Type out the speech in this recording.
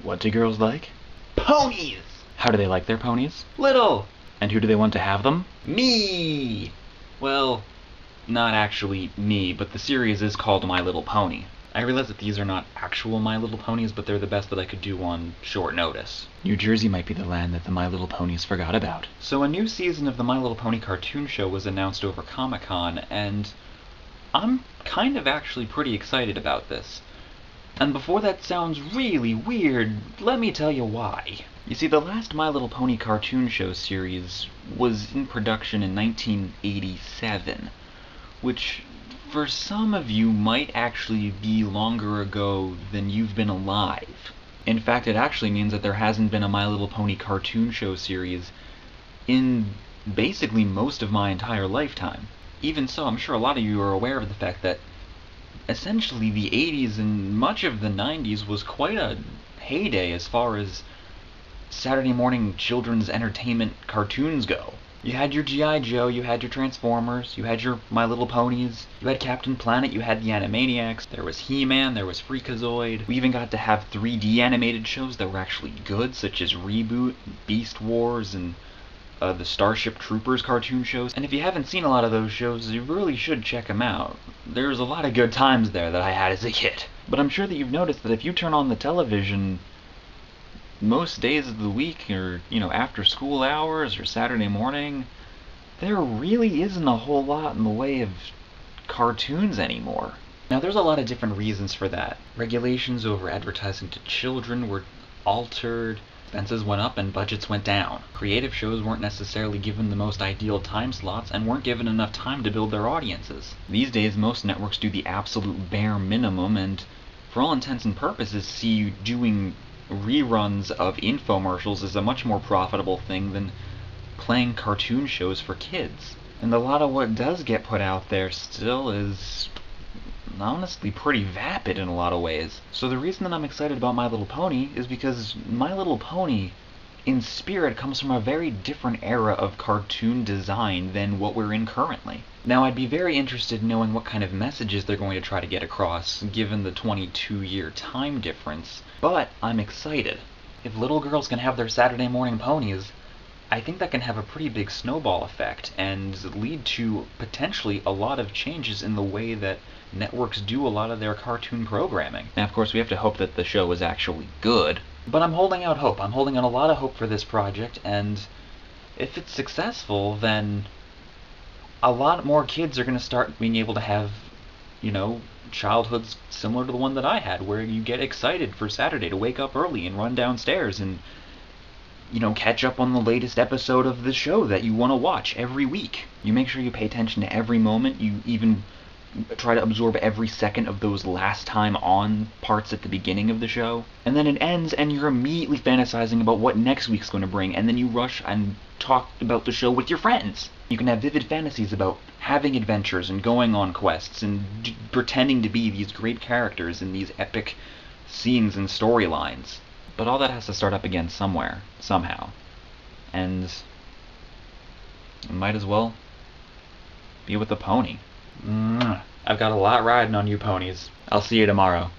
What do girls like? Ponies! How do they like their ponies? Little! And who do they want to have them? Me! Well, not actually me, but the series is called My Little Pony. I realize that these are not actual My Little Ponies, but they're the best that I could do on short notice. New Jersey might be the land that the My Little Ponies forgot about. So a new season of the My Little Pony cartoon show was announced over Comic-Con, and I'm kind of actually pretty excited about this. And before that sounds really weird, let me tell you why. You see, the last My Little Pony cartoon show series was in production in 1987, which for some of you might actually be longer ago than you've been alive. In fact, it actually means that there hasn't been a My Little Pony cartoon show series in basically most of my entire lifetime. Even so, I'm sure a lot of you are aware of the fact that essentially the 80s and much of the 90s was quite a heyday as far as Saturday morning children's entertainment cartoons go. You had your G.I. Joe, you had your Transformers, you had your My Little Ponies, you had Captain Planet, you had the Animaniacs, there was He-Man, there was Freakazoid. We even got to have 3D animated shows that were actually good, such as Reboot, Beast Wars, and the Starship Troopers cartoon shows. And if you haven't seen a lot of those shows, you really should check them out. There's a lot of good times there that I had as a kid. But I'm sure that you've noticed that if you turn on the television most days of the week, or, after school hours or Saturday morning, there really isn't a whole lot in the way of cartoons anymore. Now, there's a lot of different reasons for that. Regulations over advertising to children were altered, expenses went up and budgets went down. Creative shows weren't necessarily given the most ideal time slots and weren't given enough time to build their audiences. These days, most networks do the absolute bare minimum, and for all intents and purposes, see you doing reruns of infomercials is a much more profitable thing than playing cartoon shows for kids. And a lot of what does get put out there still is honestly pretty vapid in a lot of ways. So the reason that I'm excited about My Little Pony is because My Little Pony in spirit comes from a very different era of cartoon design than what we're in currently. Now, I'd be very interested in knowing what kind of messages they're going to try to get across, given the 22-year time difference, but I'm excited. If little girls can have their Saturday morning ponies, I think that can have a pretty big snowball effect and lead to potentially a lot of changes in the way that networks do a lot of their cartoon programming. Now, of course, we have to hope that the show is actually good, but I'm holding out hope. I'm holding out a lot of hope for this project, and if it's successful, then a lot more kids are going to start being able to have, childhoods similar to the one that I had, where you get excited for Saturday to wake up early and run downstairs and, catch up on the latest episode of the show that you want to watch every week. You make sure you pay attention to every moment. You even try to absorb every second of those last time on parts at the beginning of the show. And then it ends and you're immediately fantasizing about what next week's going to bring, and then you rush and talk about the show with your friends. You can have vivid fantasies about having adventures and going on quests and pretending to be these great characters in these epic scenes and storylines. But all that has to start up again somewhere, somehow. And it might as well be with a pony. I've got a lot riding on you ponies. I'll see you tomorrow.